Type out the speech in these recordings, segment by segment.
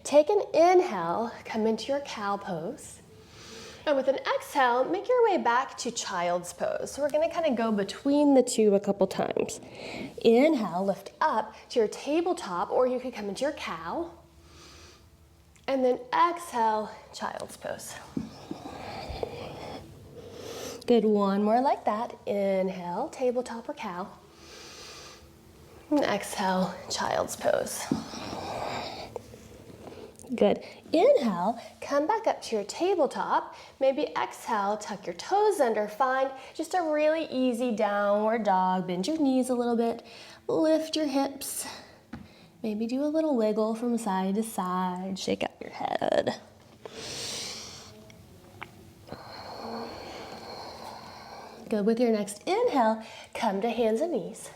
Take an inhale, come into your cow pose. And with an exhale, make your way back to child's pose. So we're gonna kind of go between the two a couple times. Inhale, lift up to your tabletop, or you could come into your cow. And then exhale, child's pose. Good, one more like that. Inhale, tabletop or cow. And exhale, child's pose. Good. Inhale, come back up to your tabletop. Maybe exhale, tuck your toes under. Find just a really easy downward dog. Bend your knees a little bit. Lift your hips. Maybe do a little wiggle from side to side. Shake out your head. Good. With your next inhale, come to hands and knees.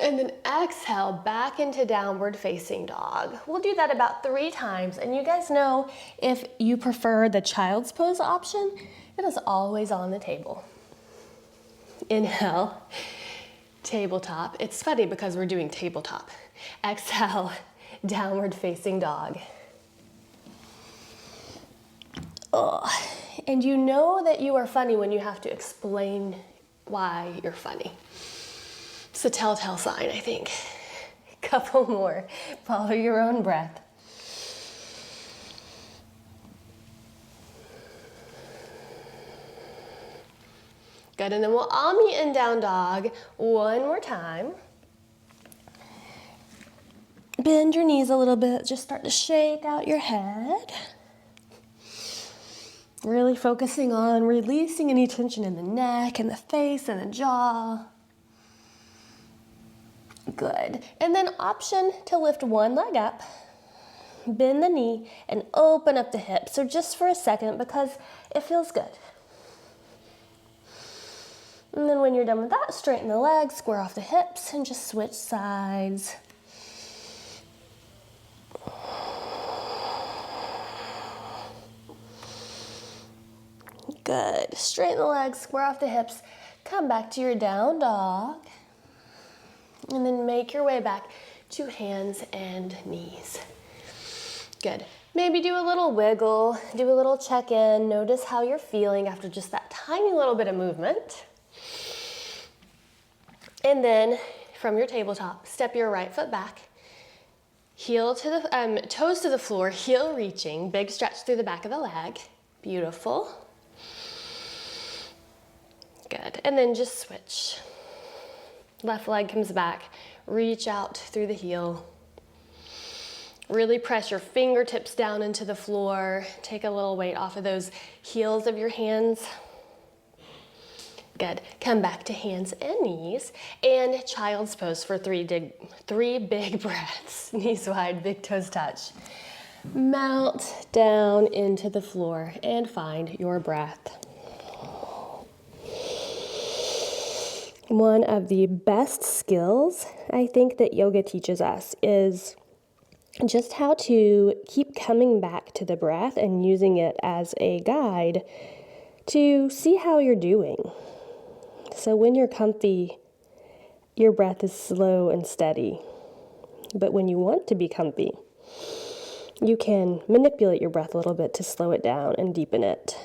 And then exhale back into downward facing dog. We'll do that about 3 times. And you guys know, if you prefer the child's pose option, it is always on the table. Inhale, tabletop. It's funny because we're doing tabletop. Exhale, downward facing dog. Oh. And you know that you are funny when you have to explain why you're funny. It's a telltale sign, I think. A couple more. Follow your own breath. Good, and then we'll all meet in down dog one more time. Bend your knees a little bit. Just start to shake out your head. Really focusing on releasing any tension in the neck and the face and the jaw. Good. And then option to lift one leg up, bend the knee, and open up the hip. So just for a second, because it feels good. And then when you're done with that, straighten the legs, square off the hips, and just switch sides. Good. Straighten the legs, square off the hips, come back to your down dog. And then make your way back to hands and knees. Good. Maybe do a little wiggle, do a little check-in. Notice how you're feeling after just that tiny little bit of movement. And then from your tabletop, step your right foot back. Heel to the toes to the floor, heel reaching, big stretch through the back of the leg. Beautiful. Good. And then just switch. Left leg comes back, reach out through the heel. Really press your fingertips down into the floor. Take a little weight off of those heels of your hands. Good. Come back to hands and knees. And child's pose for three big breaths. Knees wide, big toes touch. Mount down into the floor and find your breath. One of the best skills I think that yoga teaches us is just how to keep coming back to the breath and using it as a guide to see how you're doing. So when you're comfy, your breath is slow and steady. But when you want to be comfy, you can manipulate your breath a little bit to slow it down and deepen it.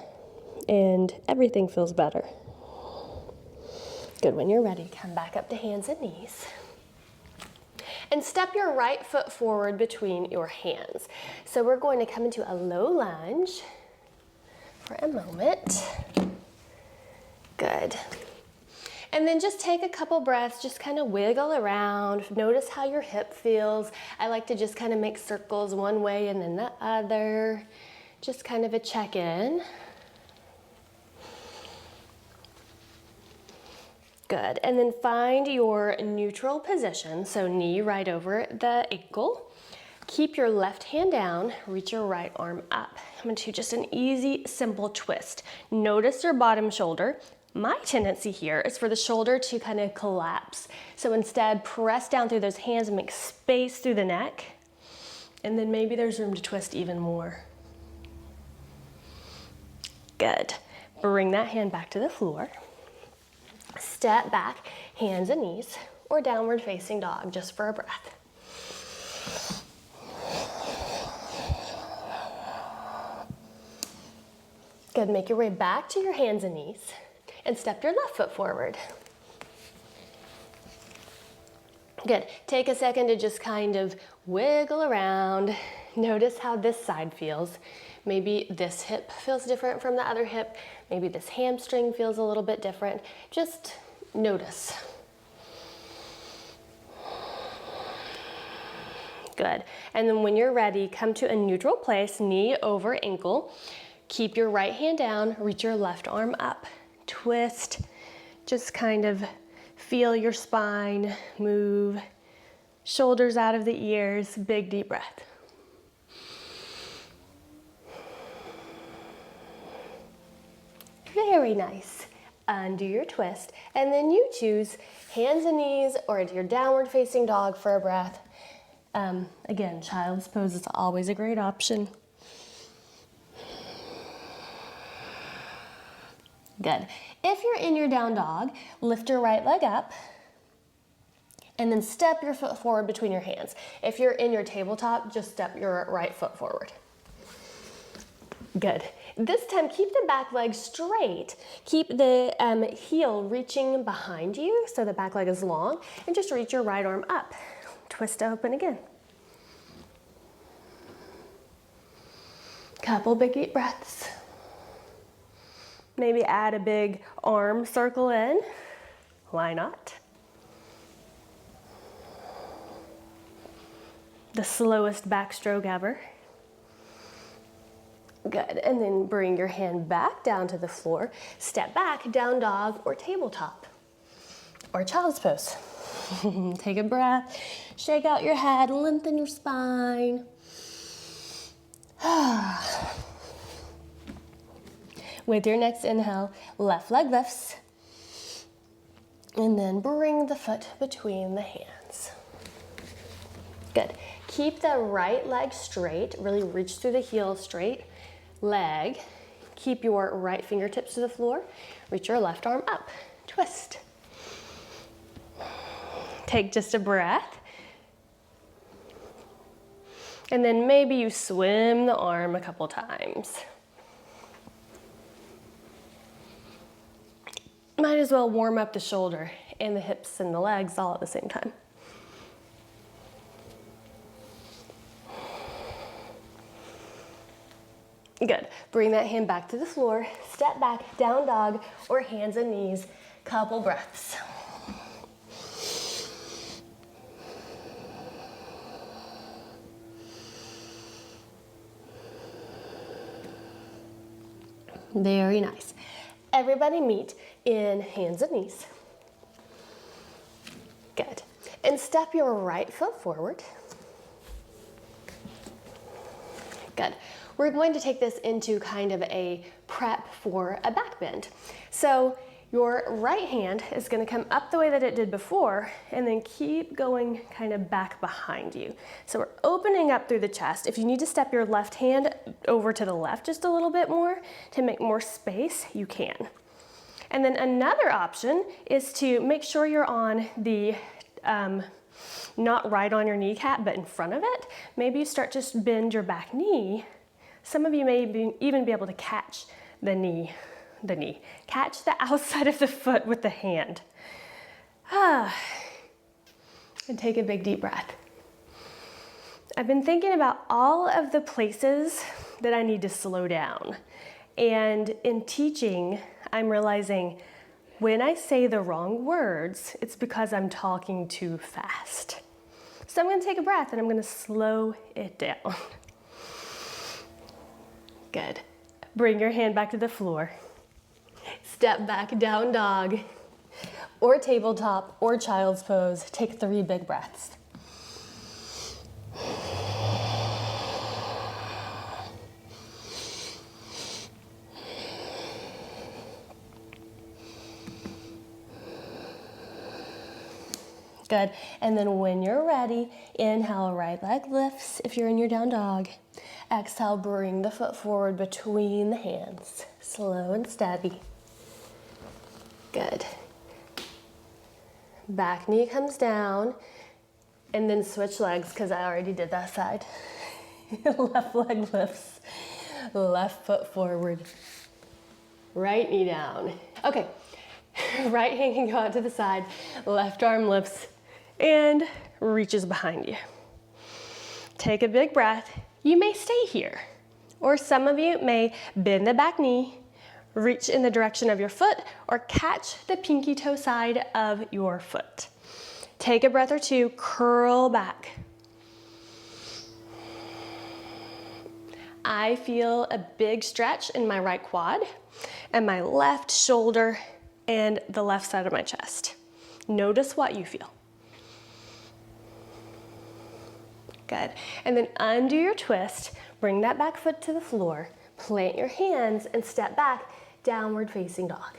And everything feels better. Good. When you're ready, come back up to hands and knees. And step your right foot forward between your hands. So we're going to come into a low lunge for a moment. Good. And then just take a couple breaths, just kind of wiggle around. Notice how your hip feels. I like to just kind of make circles one way and then the other. Just kind of a check-in. Good, and then find your neutral position, so knee right over the ankle. Keep your left hand down, reach your right arm up. I'm gonna do just an easy, simple twist. Notice your bottom shoulder. My tendency here is for the shoulder to kind of collapse. So instead, press down through those hands and make space through the neck. And then maybe there's room to twist even more. Good, bring that hand back to the floor. Step back, hands and knees, or downward facing dog, just for a breath. Good, make your way back to your hands and knees and step your left foot forward. Good, take a second to just kind of wiggle around. Notice how this side feels. Maybe this hip feels different from the other hip. Maybe this hamstring feels a little bit different. Just notice. Good, and then when you're ready, come to a neutral place, knee over ankle. Keep your right hand down, reach your left arm up. Twist, just kind of feel your spine move. Shoulders out of the ears, big deep breath. Very nice. Undo your twist, and then you choose hands and knees or your downward facing dog for a breath. Again, child's pose is always a great option. Good. If you're in your down dog, lift your right leg up and then step your foot forward between your hands. If you're in your tabletop, just step your right foot forward. Good. This time, keep the back leg straight. Keep the heel reaching behind you so the back leg is long, and just reach your right arm up. Twist to open again. Couple big deep breaths. Maybe add a big arm circle in. Why not? The slowest backstroke ever. Good, and then bring your hand back down to the floor. Step back, down dog or tabletop or child's pose. Take a breath, shake out your head, lengthen your spine. With your next inhale, left leg lifts, and then bring the foot between the hands. Good. Keep the right leg straight, really reach through the heel straight leg. Keep your right fingertips to the floor, reach your left arm up, twist. Take just a breath. And then maybe you swim the arm a couple times. Might as well warm up the shoulder and the hips and the legs all at the same time. Good. Bring that hand back to the floor. Step back, down dog or hands and knees. Couple breaths. Very nice. Everybody meet in hands and knees. Good. And step your right foot forward. Good. We're going to take this into kind of a prep for a back bend. So your right hand is going to come up the way that it did before and then keep going kind of back behind you. So we're opening up through the chest. If you need to step your left hand over to the left just a little bit more to make more space, you can. And then another option is to make sure you're on the, not right on your kneecap, but in front of it. Maybe you start to bend your back knee. Some of you may even be able to catch the knee. Catch the outside of the foot with the hand. And take a big deep breath. I've been thinking about all of the places that I need to slow down. And in teaching, I'm realizing when I say the wrong words, it's because I'm talking too fast. So I'm going to take a breath and I'm going to slow it down. Good. Bring your hand back to the floor. Step back, down dog, or tabletop, or child's pose. Take 3 big breaths. Good. And then when you're ready, inhale, right leg lifts if you're in your down dog. Exhale, bring the foot forward between the hands. Slow and steady. Good. Back knee comes down, and then switch legs because I already did that side. Left leg lifts, left foot forward. Right knee down. Okay, right hand can go out to the side, left arm lifts and reaches behind you. Take a big breath. You may stay here, or some of you may bend the back knee, reach in the direction of your foot, or catch the pinky toe side of your foot. Take a breath or two, curl back. I feel a big stretch in my right quad and my left shoulder and the left side of my chest. Notice what you feel. Good. And then undo your twist, bring that back foot to the floor, plant your hands and step back, downward facing dog.